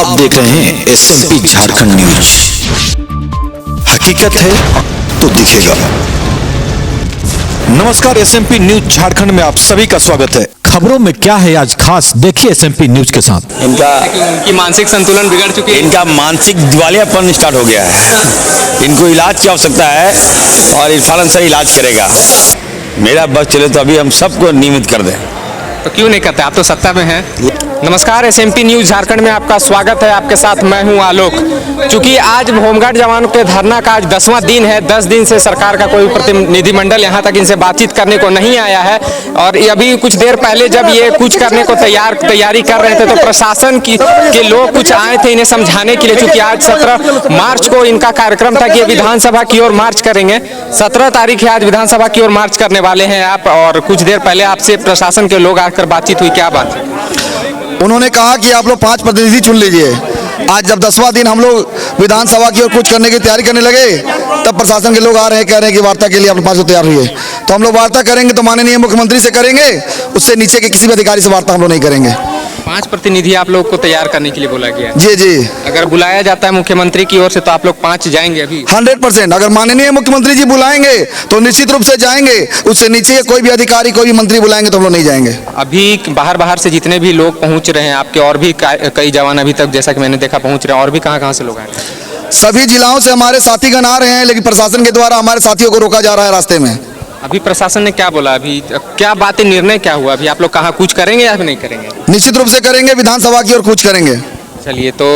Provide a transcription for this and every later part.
आप देख रहे हैं SMP झारखंड न्यूज। हकीकत है तो दिखेगा। नमस्कार, SMP न्यूज झारखंड में आप सभी का स्वागत है। खबरों में क्या है आज खास, देखिए SMP न्यूज के साथ। इनकी मानसिक संतुलन बिगड़ चुकी है। इनका मानसिक दिवालियापन स्टार्ट हो गया है। इनको इलाज की आवश्यकता है और इरफान से इलाज करेगा। मेरा बस चले तो अभी हम सबको नियमित कर दें। तो क्यों नहीं करते, आप तो सत्ता में हैं। नमस्कार, SMP न्यूज झारखंड में आपका स्वागत है। आपके साथ मैं हूं आलोक। चूंकि आज होमगार्ड जवानों के धरना का आज 10वां दिन है, 10 दिन से सरकार का कोई प्रतिनिधिमंडल यहां तक इनसे बातचीत करने को नहीं आया है। और अभी कुछ देर पहले जब ये कुछ करने को तैयारी कर रहे थे तो प्रशासन के लोग कुछ आए थे इन्हें समझाने के लिए। चूंकि आज 17 मार्च को इनका कार्यक्रम था कि विधानसभा की ओर मार्च करेंगे। 17 तारीख है आज, विधानसभा की ओर मार्च करने वाले हैं आप। और कुछ देर पहले आपसे प्रशासन के लोग आकर बातचीत हुई, क्या बात है? उन्होंने कहा कि आप लोग 5 प्रतिनिधि चुन लीजिए। आज जब 10वां दिन हम लोग विधानसभा की ओर कुछ करने की तैयारी करने लगे, तब प्रशासन के लोग आ रहे हैं, कह रहे हैं कि वार्ता के लिए आप लोग 5 लोग तैयार हुए। तो हम लोग वार्ता करेंगे तो माननीय मुख्यमंत्री से करेंगे, उससे नीचे के किसी भी अधिकारी से वार्ता हम लोग नहीं करेंगे। 5 प्रतिनिधि आप लोग को तैयार करने के लिए बोला गया है। जी जी, अगर बुलाया जाता है मुख्यमंत्री की ओर से तो आप लोग 5 जाएंगे अभी? 100%। अगर माननीय मुख्यमंत्री जी बुलाएंगे तो निश्चित रूप से जाएंगे। उससे नीचे के कोई भी अधिकारी, कोई भी मंत्री बुलाएंगे तो हम लोग नहीं जाएंगे। अभी बाहर से जितने भी लोग पहुंच रहे हैं आपके, और भी कई जवान अभी तक जैसा कि मैंने देखा पहुंच रहे हैं, और भी कहाँ से लोग आए? सभी जिलाओं से हमारे साथीगण आ रहे हैं, लेकिन प्रशासन के द्वारा हमारे साथियों को रोका जा रहा है रास्ते में। अभी प्रशासन ने क्या बोला, अभी क्या बातें, निर्णय क्या हुआ? अभी आप लोग कहाँ कुछ करेंगे या फिर नहीं करेंगे? निश्चित रूप से करेंगे, विधानसभा की ओर कुछ करेंगे। चलिए, तो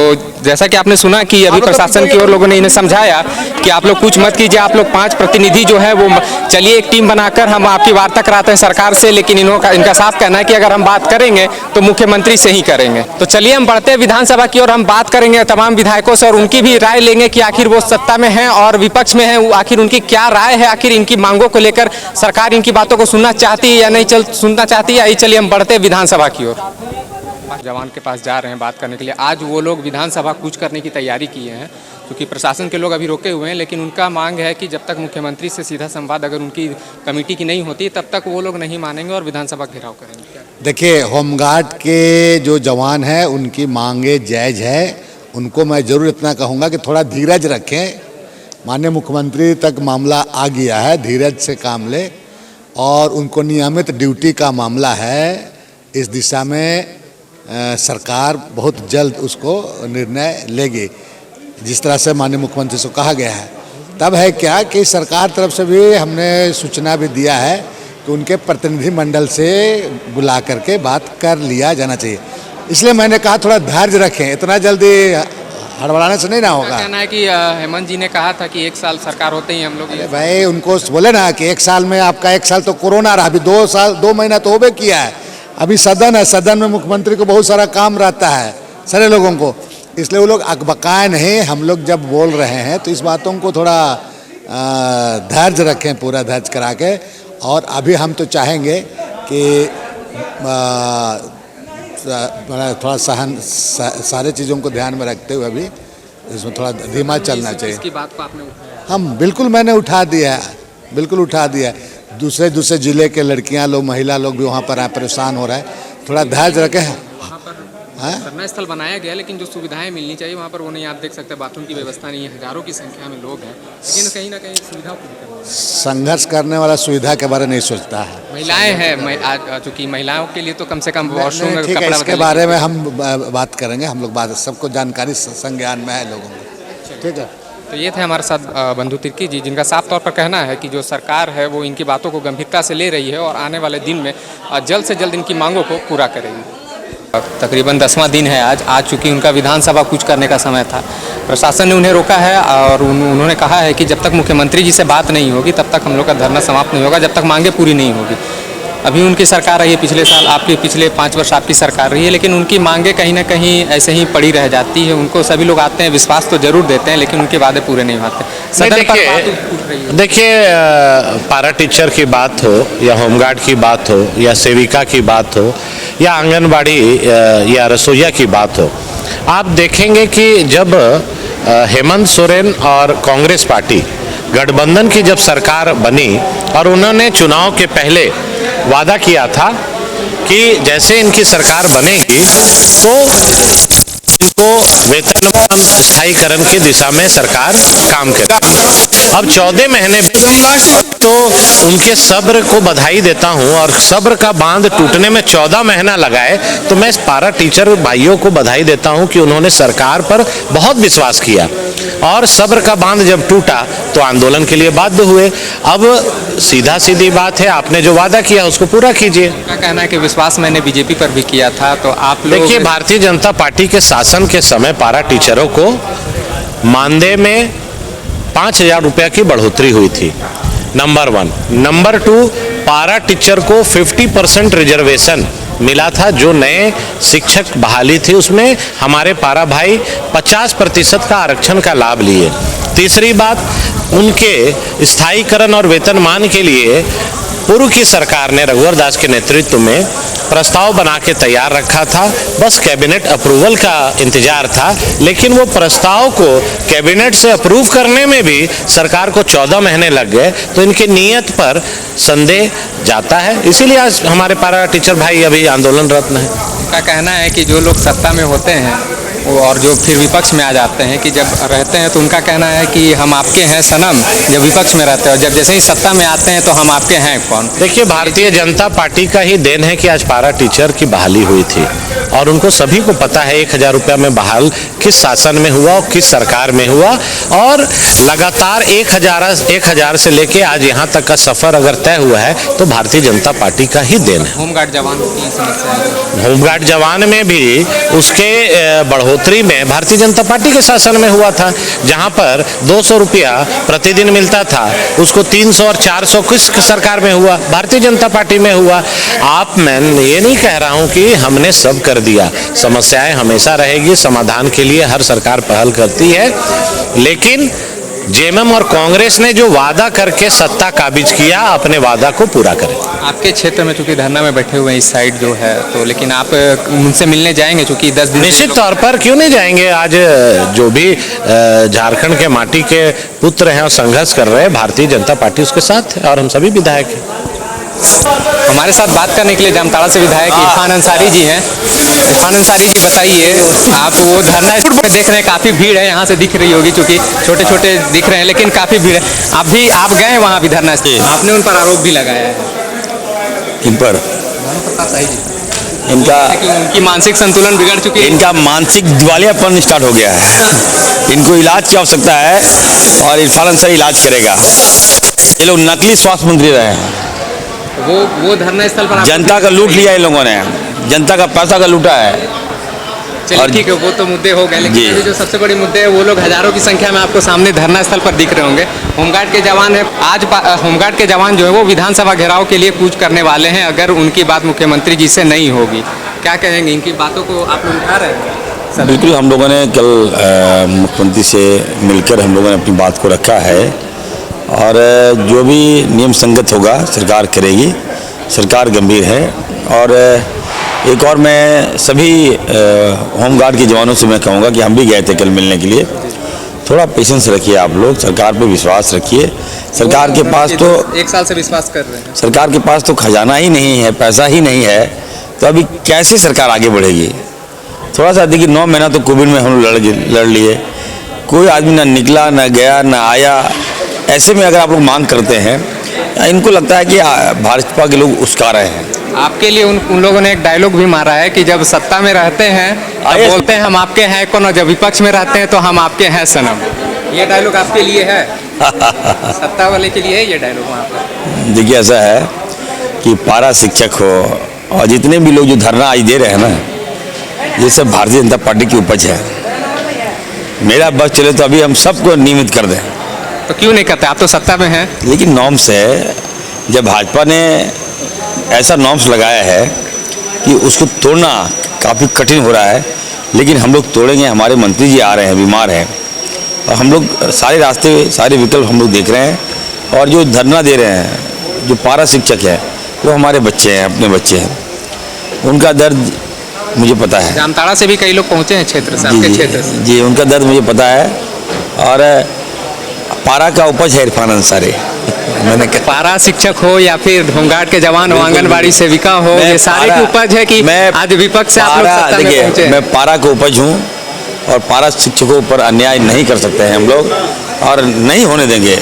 जैसा कि आपने सुना कि अभी प्रशासन की ओर लोगों ने इन्हें समझाया कि आप लोग कुछ मत कीजिए, आप लोग 5 प्रतिनिधि जो है वो चलिए एक टीम बनाकर हम आपकी वार्ता कराते हैं सरकार से। लेकिन इनका साफ कहना है कि अगर हम बात करेंगे तो मुख्यमंत्री से ही करेंगे। तो चलिए हम बढ़ते हैं विधानसभा की ओर, हम बात करेंगे तमाम विधायकों से और उनकी भी राय लेंगे कि आखिर वो सत्ता में हैं और विपक्ष में हैं, आखिर उनकी क्या राय है, आखिर इनकी मांगों को लेकर सरकार इनकी बातों को सुनना चाहती है या नहीं सुनना चाहती है। चलिए हम बढ़ते हैं विधानसभा की ओर। जवान के पास जा रहे हैं बात करने के लिए। आज वो लोग विधानसभा कूच करने की तैयारी किए हैं, क्योंकि प्रशासन के लोग अभी रोके हुए हैं। लेकिन उनका मांग है कि जब तक मुख्यमंत्री से सीधा संवाद अगर उनकी कमेटी की नहीं होती तब तक वो लोग नहीं मानेंगे और विधानसभा घेराव करेंगे। देखिए, होमगार्ड के जो जवान हैं उनकी मांगे जायज़ है। उनको मैं ज़रूर इतना कहूँगा कि थोड़ा धीरज रखें। माननीय मुख्यमंत्री तक मामला आ गया है, धीरज से काम ले। और उनको नियमित ड्यूटी का मामला है, इस दिशा में सरकार बहुत जल्द उसको निर्णय लेगी, जिस तरह से माननीय मुख्यमंत्री से कहा गया है। तब है क्या कि सरकार तरफ से भी हमने सूचना भी दिया है कि उनके प्रतिनिधिमंडल से बुला करके बात कर लिया जाना चाहिए। इसलिए मैंने कहा थोड़ा धैर्य रखें, इतना जल्दी हड़बड़ाने से नहीं ना होगा। कहना है कि हेमंत जी ने कहा था कि 1 साल सरकार होते ही हम लोग, भाई उनको बोले ना कि 1 साल में आपका 1 साल तो कोरोना रहा, अभी 2 महीना तो होबे किया है। अभी सदन है, सदन में मुख्यमंत्री को बहुत सारा काम रहता है, सारे लोगों को। इसलिए वो लोग अकबकाए नहीं। हम लोग जब बोल रहे हैं तो इस बातों को थोड़ा धैर्य रखें, पूरा धैर्य करा के। और अभी हम तो चाहेंगे कि थोड़ा सारे चीज़ों को ध्यान में रखते हुए अभी इसमें थोड़ा धीमा चलना चाहिए। इसकी बात को आपने उठाया? हम बिल्कुल, मैंने उठा दिया है, बिल्कुल उठा दिया है। दूसरे जिले के लड़कियां लोग, महिला लोग भी वहाँ पर आए, परेशान हो रहा है। थोड़ा धैर्य रखें। वहाँ पर धरना स्थल बनाया गया, लेकिन जो सुविधाएं मिलनी चाहिए वहाँ पर वो नहीं। आप देख सकते हैं बाथरूम की व्यवस्था नहीं है, हजारों की संख्या में लोग हैं, लेकिन कहीं ना कहीं सुविधाओं को संघर्ष करने वाला सुविधा के बारे में नहीं सोचता है। महिलाएं हैं, चूँकि महिलाओं के लिए तो कम से कम वॉशरूम में ठीक है, इसके बारे में हम बात करेंगे। हम लोग सबको जानकारी संज्ञान में है लोगों को। ठीक है, तो ये थे हमारे साथ बंधु तिर्की जी, जिनका साफ तौर पर कहना है कि जो सरकार है वो इनकी बातों को गंभीरता से ले रही है और आने वाले दिन में जल्द से जल्द इनकी मांगों को पूरा करेगी। तकरीबन 10वां दिन है आज चूँकि उनका विधानसभा कूच करने का समय था, प्रशासन ने उन्हें रोका है और उन्होंने कहा है कि जब तक मुख्यमंत्री जी से बात नहीं होगी तब तक हम लोग का धरना समाप्त नहीं होगा, जब तक मांगे पूरी नहीं होगी। अभी उनकी सरकार रही है, पिछले साल आपकी, पिछले 5 वर्ष आपकी सरकार रही है, लेकिन उनकी मांगे कहीं ना कहीं ऐसे ही पड़ी रह जाती है। उनको सभी लोग आते हैं, विश्वास तो जरूर देते हैं, लेकिन उनके वादे पूरे नहीं होते। देखिए, पारा टीचर की बात हो या होमगार्ड की बात हो या सेविका की बात हो या आंगनबाड़ी या रसोईया की बात हो, आप देखेंगे कि जब हेमंत सोरेन और कांग्रेस पार्टी गठबंधन की जब सरकार बनी और उन्होंने चुनाव के पहले वादा किया था कि जैसे इनकी सरकार बनेगी तो उनको वेतनमान स्थायीकरण की दिशा में सरकार काम करे। अब 14 महीने तो उनके सब्र को बधाई देता हूं, और सब्र का बांध टूटने में 14 महीना लगाए तो मैं पारा टीचर भाइयों को बधाई देता हूं कि उन्होंने सरकार पर बहुत विश्वास किया, और सब्र का बांध जब टूटा तो आंदोलन के लिए बाध्य हुए। अब सीधा सीधी बात है, आपने जो वादा किया उसको पूरा कीजिए। क्या कहना है कि विश्वास मैंने बीजेपी पर भी किया था, तो आप लोग देखिए, भारतीय जनता पार्टी के शासन के समय पारा टीचरों को मानदेय में 5,000 रुपया की बढ़ोतरी हुई थी, नंबर 1। नंबर 2, पारा टीचर को 50% रिजर्वेशन मिला था। जो नए शिक्षक बहाली थी उसमें हमारे पारा भाई 50% का आरक्षण का लाभ लिए। तीसरी बात, उनके स्थायीकरण और वेतनमान के लिए पूर्व की सरकार ने रघुवर दास के नेतृत्व में प्रस्ताव बना के तैयार रखा था, बस कैबिनेट अप्रूवल का इंतजार था। लेकिन वो प्रस्ताव को कैबिनेट से अप्रूव करने में भी सरकार को 14 महीने लग गए, तो इनकी नीयत पर संदेह जाता है। इसीलिए आज हमारे पारा टीचर भाई अभी आंदोलनरत हैं। उनका कहना है कि जो लोग सत्ता में होते हैं और जो फिर विपक्ष में आ जाते हैं, कि जब रहते हैं तो उनका कहना है कि हम आपके हैं सनम, जब विपक्ष में रहते हैं, और जब जैसे ही सत्ता में आते हैं तो हम आपके हैं कौन। देखिए, भारतीय जनता पार्टी का ही देन है कि आज पारा टीचर की बहाली हुई थी, और उनको सभी को पता है 1,000 रुपया में बहाल किस शासन में हुआ और किस सरकार में हुआ, और लगातार 1,000 से लेके आज यहाँ तक का सफर अगर तय हुआ है तो भारतीय जनता पार्टी का ही देन है। होमगार्ड जवानों की समस्या है, होमगार्ड जवान में भी उसके बढ़ोतरी में भारतीय जनता पार्टी के शासन में हुआ था, जहां पर 200 रुपया प्रतिदिन मिलता था, उसको 300 और 400 किस सरकार में हुआ? भारतीय जनता पार्टी में हुआ। मैं ये नहीं कह रहा हूं कि हमने सब कर दिया, समस्याएं हमेशा रहेगी, समाधान के लिए हर सरकार पहल करती है, लेकिन जेएमएम और कांग्रेस ने जो वादा करके सत्ता काबिज किया, अपने वादा को पूरा करें। आपके क्षेत्र में चूंकि धरना में बैठे हुए हैं इस साइड जो है, तो लेकिन आप उनसे मिलने जाएंगे चूंकि 10 दिन निश्चित तौर पर क्यों नहीं जाएंगे। आज जो भी झारखंड के माटी के पुत्र हैं और संघर्ष कर रहे हैं, भारतीय जनता पार्टी उसके साथ है, और हम सभी विधायक हैं। हमारे साथ बात करने के लिए जामताड़ा से विधायक इरफान अंसारी जी हैं। इरफान अंसारी जी, बताइए, आप वो धरना स्थल में देख रहे हैं, काफ़ी भीड़ है, यहाँ से दिख रही होगी चूँकि छोटे छोटे दिख रहे हैं, लेकिन काफ़ी भीड़ है। आप गए वहाँ भी धरना स्थल, आपने उन पर आरोप भी लगाया है। इन पर इनका उनकी मानसिक संतुलन बिगड़ चुकी है, इनका मानसिक दिवालियापन स्टार्ट हो गया है। इनको इलाज की आवश्यकता है, और इरफान अंसारी इलाज करेगा। ये लोग नकली स्वास्थ्य मंत्री रहे हैं। वो धरना स्थल पर जनता का लूट लिया इन लोगों ने, जनता का पैसा का लूटा है। चलिए ठीक है, वो तो मुद्दे हो गए, लेकिन अभी जो सबसे बड़ी मुद्दे है, वो लोग हजारों की संख्या में आपको सामने धरना स्थल पर दिख रहे होंगे। होमगार्ड के जवान है, आज होमगार्ड के जवान जो है वो विधानसभा घेराव के लिए कूच करने वाले हैं, अगर उनकी बात मुख्यमंत्री जी से नहीं होगी। क्या कहेंगे, इनकी बातों को आप लोग उठा रहे हैं? बिल्कुल, हम लोगों ने कल मुख्यमंत्री से मिलकर हम लोगों ने अपनी बात को रखा है, और जो भी नियम संगत होगा सरकार करेगी। सरकार गंभीर है, और एक और मैं सभी होमगार्ड के जवानों से मैं कहूँगा कि हम भी गए थे कल मिलने के लिए, थोड़ा पेशेंस रखिए आप लोग, सरकार पे विश्वास रखिए। सरकार के पास तो 1 साल से विश्वास कर रहे हैं, सरकार के पास तो खजाना ही नहीं है, पैसा ही नहीं है, तो अभी कैसे सरकार आगे बढ़ेगी? थोड़ा सा देखिए, 9 महीना तो कोविड में हम लड़ लिए, कोई आदमी ना निकला, ना गया, ना आया। ऐसे में अगर आप लोग मांग करते हैं, इनको लगता है कि भाजपा के लोग उस्का रहे हैं। आपके लिए उन लोगों ने एक डायलॉग भी मारा है कि जब सत्ता में रहते हैं तब बोलते हैं हम आपके हैं कौन, और जब विपक्ष में रहते हैं तो हम आपके हैं सनम। ये डायलॉग आपके लिए है? सत्ता वाले के लिए है ये डायलॉग वहाँ पर? देखिए, ऐसा है कि पारा शिक्षक हो और जितने भी लोग जो धरना आज दे रहे हैं ना, ये सब भारतीय जनता पार्टी की उपज है। मेरा बस चले तो अभी हम सबको नियमित कर दें। तो क्यों नहीं करते, आप तो सत्ता में हैं। लेकिन नॉर्म्स है, जब भाजपा ने ऐसा नॉर्म्स लगाया है कि उसको तोड़ना काफ़ी कठिन हो रहा है, लेकिन हम लोग तोड़ेंगे। हमारे मंत्री जी आ रहे हैं, बीमार हैं, और हम लोग सारे रास्ते, सारे विकल्प हम लोग देख रहे हैं। और जो धरना दे रहे हैं, जो पारा शिक्षक है, वो हमारे बच्चे हैं, अपने बच्चे हैं, उनका दर्द मुझे पता है। जामताड़ा से भी कई लोग पहुँचे हैं क्षेत्र से, आपके क्षेत्र से। जी, उनका दर्द मुझे पता है, और पारा का उपज है इरफान अंसारी। मैंने पारा शिक्षक हो या फिर होमगार्ड के जवान हो, आंगनबाड़ी सेविका हो, ये सारे की उपज है कि आज विपक्ष से आप लोग सत्ता में पहुंचे। मैं पारा का उपज हूँ, और पारा शिक्षकों पर अन्याय नहीं कर सकते हैं हम लोग, और नहीं होने देंगे,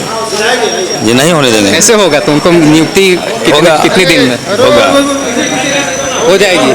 ये नहीं होने देंगे। कैसे होगा? तो उनको नियुक्ति कितने दिन में हो जाएगी?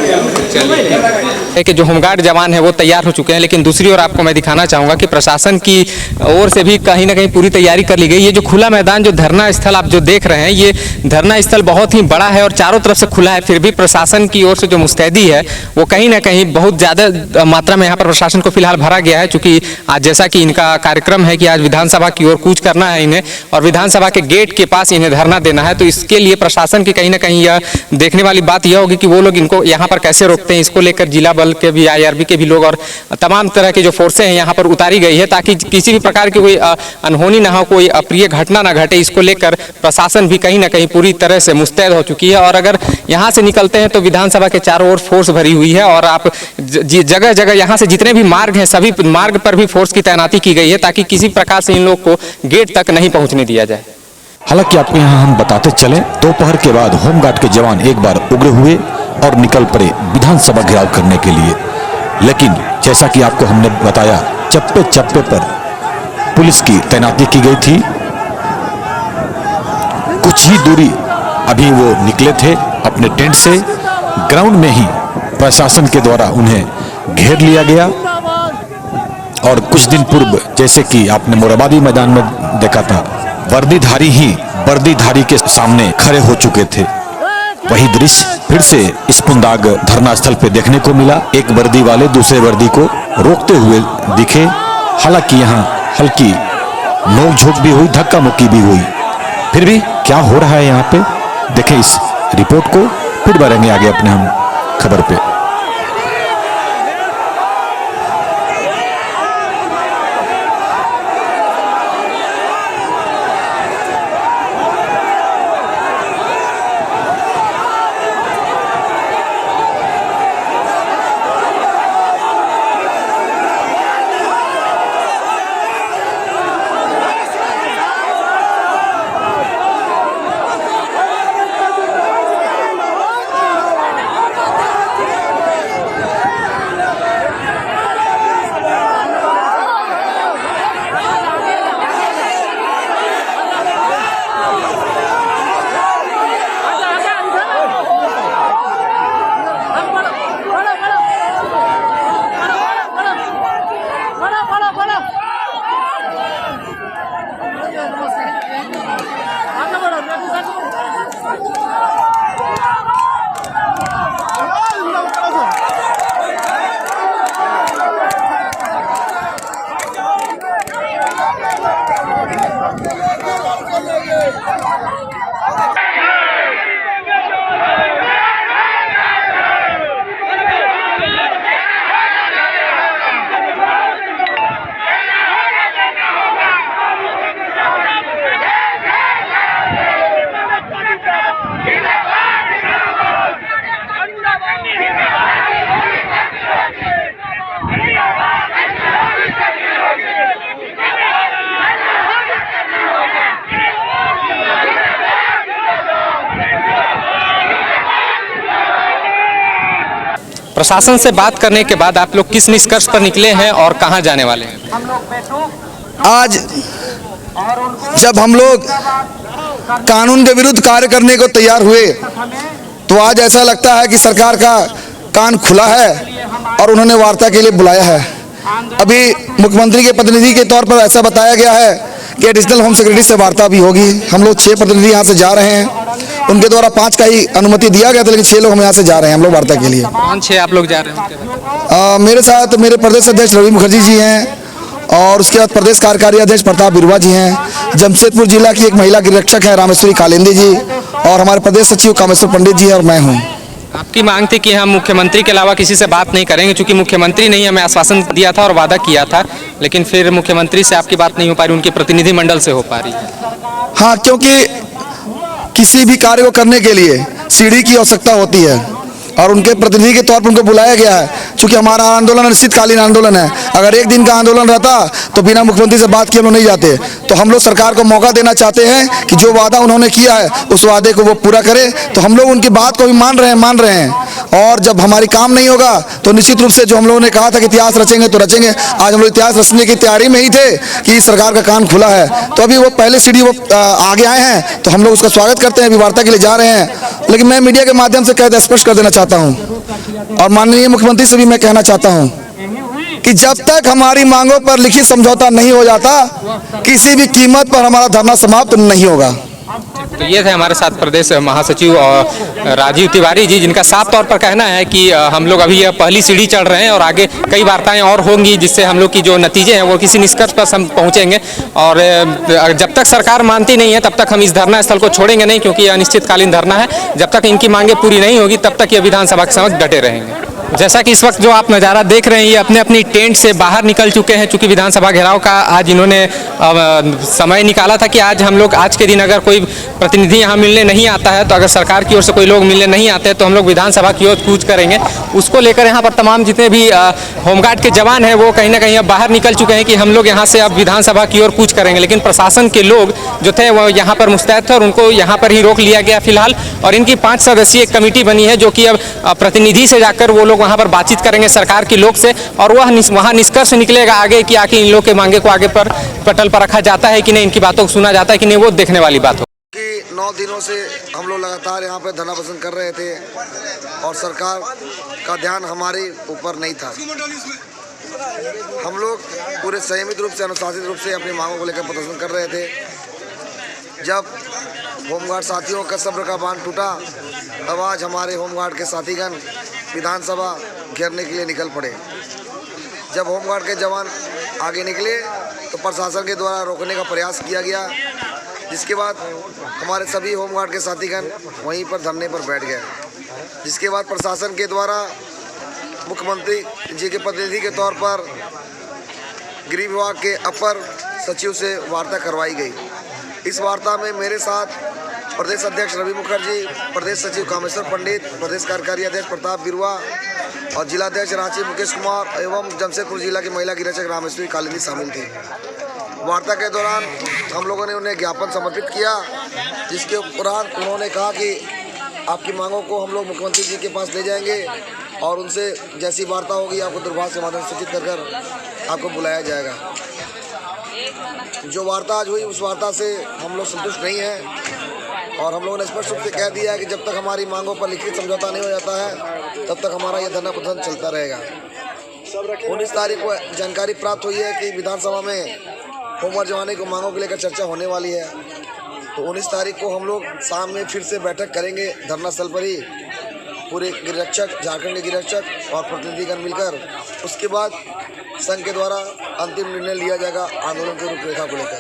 कि जो होमगार्ड जवान है वो तैयार हो चुके हैं, लेकिन दूसरी ओर आपको मैं दिखाना चाहूँगा कि प्रशासन की ओर से भी कहीं ना कहीं पूरी तैयारी कर ली गई। ये जो खुला मैदान, जो धरना स्थल आप जो देख रहे हैं, ये धरना स्थल बहुत ही बड़ा है और चारों तरफ से खुला है। फिर भी प्रशासन की ओर से जो मुस्तैदी है वो कहीं ना कहीं बहुत ज़्यादा मात्रा में यहाँ पर प्रशासन को फिलहाल भरा गया है। चूँकि आज जैसा कि इनका कार्यक्रम है कि आज विधानसभा की ओर कूच करना है इन्हें, और विधानसभा के गेट के पास इन्हें धरना देना है, तो इसके लिए प्रशासन की कहीं ना कहीं यह देखने वाली बात यह होगी कि वो लोग इनको यहाँ पर कैसे रोकते हैं। इसको लेकर जिला बल के भी, IRB के भी लोग और तमाम तरह के जो फोर्सें हैं यहाँ पर उतारी गई है, ताकि किसी भी प्रकार की कोई अनहोनी ना हो, कोई अप्रिय घटना ना घटे। इसको लेकर प्रशासन भी कहीं ना कहीं पूरी तरह से मुस्तैद हो चुकी है। और अगर यहाँ से निकलते हैं तो विधानसभा के चारों ओर फोर्स भरी हुई है, और आप जगह जगह यहाँ से जितने भी मार्ग हैं सभी मार्ग पर भी फोर्स की तैनाती की गई है, ताकि किसी प्रकार से इन लोग को गेट तक नहीं पहुँचने दिया जाए। हालांकि आपको यहाँ हम बताते चले, दोपहर के बाद होमगार्ड के जवान एक बार उग्र हुए और निकल पड़े विधानसभा घेराव करने के लिए। लेकिन जैसा कि आपको हमने बताया, चप्पे चप्पे पर पुलिस की तैनाती की गई थी। कुछ ही दूरी अभी वो निकले थे अपने टेंट से, ग्राउंड में ही प्रशासन के द्वारा उन्हें घेर लिया गया। और कुछ दिन पूर्व जैसे कि आपने मोराबादी मैदान में देखा था, वर्दीधारी ही वर्दीधारी के सामने खड़े हो चुके थे। वही दृश्य फिर से इस्पुंदाग धरना स्थल पे देखने को मिला। एक वर्दी वाले दूसरे वर्दी को रोकते हुए दिखे। हालांकि यहाँ हल्की नोकझोंक भी हुई, धक्का मुक्की भी हुई। फिर भी क्या हो रहा है यहाँ पे, देखें इस रिपोर्ट को, फिर बढ़ेंगे आगे अपने हम खबर पे। प्रशासन से बात करने के बाद आप लोग किस निष्कर्ष पर निकले हैं और कहां जाने वाले हैं? आज जब हम लोग कानून के विरुद्ध कार्य करने को तैयार हुए, तो आज ऐसा लगता है कि सरकार का कान खुला है और उन्होंने वार्ता के लिए बुलाया है। अभी मुख्यमंत्री के प्रतिनिधि के तौर पर ऐसा बताया गया है कि एडिशनल होम सेक्रेटरी से वार्ता भी होगी। हम लोग 6 प्रतिनिधि यहाँ से जा रहे हैं। उनके द्वारा 5 का ही अनुमति दिया गया था, लेकिन 6 लोग हम यहाँ से जा रहे हैं हम लोग वार्ता के लिए। कौन 6 आप लोग जा रहे हैं? मेरे साथ मेरे प्रदेश अध्यक्ष रवि मुखर्जी जी हैं, और उसके बाद प्रदेश कार्यकारी अध्यक्ष प्रताप बिरुवा जी हैं। जमशेदपुर जिला की एक महिला गिरक्षक है रामेश्वरी कालिंदी जी, और हमारे प्रदेश सचिव कामेश्वर पंडित जी, और मैं हूँ। आपकी मांग थी कि हम मुख्यमंत्री के अलावा किसी से बात नहीं करेंगे, क्योंकि मुख्यमंत्री ने हमें आश्वासन दिया था और वादा किया था, लेकिन फिर मुख्यमंत्री से आपकी बात नहीं हो पा रही, उनके प्रतिनिधिमंडल से हो पा रही है। हाँ, क्योंकि किसी भी कार्य को करने के लिए सीढ़ी की आवश्यकता होती है। और उनके प्रतिनिधि के तौर पर उनको बुलाया गया है। चूंकि हमारा आंदोलन अनिश्चितकालीन आंदोलन है, अगर एक दिन का आंदोलन रहता तो बिना मुख्यमंत्री से बात किए हम लोग नहीं जाते। तो हम लोग सरकार को मौका देना चाहते हैं कि जो वादा उन्होंने किया है उस वादे को वो पूरा करे। तो हम लोग उनकी बात को भी मान रहे हैं। और जब हमारी काम नहीं होगा तो निश्चित रूप से जो हम लोगों ने कहा था कि इतिहास रचेंगे तो रचेंगे, आज हम लोग इतिहास रचने की तैयारी में ही थे कि सरकार का कान खुला है। तो अभी वो पहले सीढ़ी वो आगे आए हैं, तो हम लोग उसका स्वागत करते हैं, अभी वार्ता के लिए जा रहे हैं। लेकिन मैं मीडिया के माध्यम से स्पष्ट कर देना चाहता हूं और माननीय मुख्यमंत्री से भी मैं कहना चाहता हूं कि जब तक हमारी मांगों पर लिखित समझौता नहीं हो जाता, किसी भी कीमत पर हमारा धरना समाप्त नहीं होगा। तो ये थे हमारे साथ प्रदेश महासचिव और राजीव तिवारी जी, जिनका साफ तौर पर कहना है कि हम लोग अभी पहली सीढ़ी चढ़ रहे हैं और आगे कई वार्ताएं और होंगी, जिससे हम लोग की जो नतीजे हैं वो किसी निष्कर्ष पर हम पहुंचेंगे। और जब तक सरकार मानती नहीं है तब तक हम इस धरना स्थल को छोड़ेंगे नहीं, क्योंकि यह अनिश्चितकालीन धरना है। जब तक इनकी मांगे पूरी नहीं होगी तब तक ये विधानसभा के समक्ष डटे रहेंगे। जैसा कि इस वक्त जो आप नज़ारा देख रहे हैं, ये अपने अपनी टेंट से बाहर निकल चुके हैं। चूंकि विधानसभा घेराव का आज इन्होंने समय निकाला था कि आज हम लोग आज के दिन अगर कोई प्रतिनिधि यहाँ मिलने नहीं आता है, तो अगर सरकार की ओर से कोई लोग मिलने नहीं आते तो हम लोग विधानसभा की ओर कूच करेंगे। उसको लेकर यहाँ पर तमाम जितने भी होमगार्ड के जवान हैं वो कहीं ना कहीं अब बाहर निकल चुके हैं कि हम लोग यहाँ से अब विधानसभा की ओर कूच करेंगे। लेकिन प्रशासन के लोग जो थे वो यहाँ पर मुस्तैद थे और उनको यहाँ पर ही रोक लिया गया फिलहाल। और इनकी 5 सदस्यीय कमेटी बनी है, जो कि अब प्रतिनिधि से जाकर वो लोग वहाँ पर बातचीत करेंगे सरकार के लोग से, और वहाँ निष्कर्ष निकलेगा आगे कि आखिर इन लोग के मांगे को आगे पर पटल पर रखा जाता है कि नहीं, इनकी बातों को सुना जाता है कि नहीं, वो देखने वाली बात हो। कि 9 दिनों से हम लोग लगातार यहाँ पे धरना प्रदर्शन कर रहे थे और सरकार का ध्यान हमारे ऊपर नहीं था। हम लोग पूरे संयमित रूप से, अनुशासित रूप से अपनी मांगों को लेकर प्रदर्शन कर रहे थे। जब होमगार्ड साथियों का सब्र का बांध टूटा, तब आज हमारे होमगार्ड के साथीगण विधानसभा घेरने के लिए निकल पड़े। जब होमगार्ड के जवान आगे निकले तो प्रशासन के द्वारा रोकने का प्रयास किया गया, जिसके बाद हमारे सभी होमगार्ड के साथीगण वहीं पर धरने पर बैठ गए। जिसके बाद प्रशासन के द्वारा मुख्यमंत्री जी के प्रतिनिधि के तौर पर गृह विभाग के अपर सचिव से वार्ता करवाई गई। इस वार्ता में मेरे साथ प्रदेश अध्यक्ष रवि मुखर्जी, प्रदेश सचिव कामेश्वर पंडित, प्रदेश कार्यकारी अध्यक्ष प्रताप बिरुआ और जिलाध्यक्ष रांची मुकेश कुमार एवं जमशेदपुर जिला की महिला गिरक्षक रामेश्वरी कालिंदी शामिल थी। वार्ता के दौरान हम लोगों ने उन्हें ज्ञापन समर्पित किया, जिसके उपरांत उन्होंने कहा कि आपकी मांगों को हम लोग मुख्यमंत्री जी के पास ले जाएंगे और उनसे जैसी वार्ता होगी आपको दूरभाष के माध्यम से सूचित कर आपको बुलाया जाएगा। जो वार्ता आज हुई उस वार्ता से हम लोग संतुष्ट नहीं हैं और हम लोगों ने स्पष्ट रूप से कह दिया है कि जब तक हमारी मांगों पर लिखित समझौता नहीं हो जाता है तब तक हमारा यह धरना प्रदर्शन चलता रहेगा। 19 तारीख को जानकारी प्राप्त हुई है कि विधानसभा में होमगार्ड जवानों की मांगों को लेकर चर्चा होने वाली है। तो 19 तारीख को हम लोग शाम में फिर से बैठक करेंगे धरना स्थल पर ही, पूरे गिरक्षक, झारखंड के गिरक्षक और प्रतिनिधिगण मिलकर। उसके बाद संघ के द्वारा अंतिम निर्णय लिया जाएगा आंदोलन की रूपरेखा को लेकर।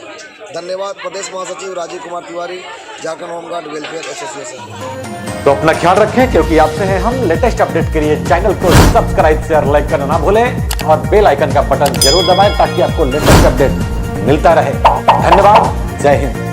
धन्यवाद। प्रदेश महासचिव Rajeev Kumar Tiwari, Jharkhand home guard welfare association. तो अपना ख्याल रखें, क्योंकि आपसे हैं हम। लेटेस्ट अपडेट के लिए चैनल को सब्सक्राइब, शेयर, लाइक करना ना भूलें और बेल आइकन का बटन जरूर दबाएं ताकि आपको लेटेस्ट अपडेट मिलता रहे। धन्यवाद। जय हिंद।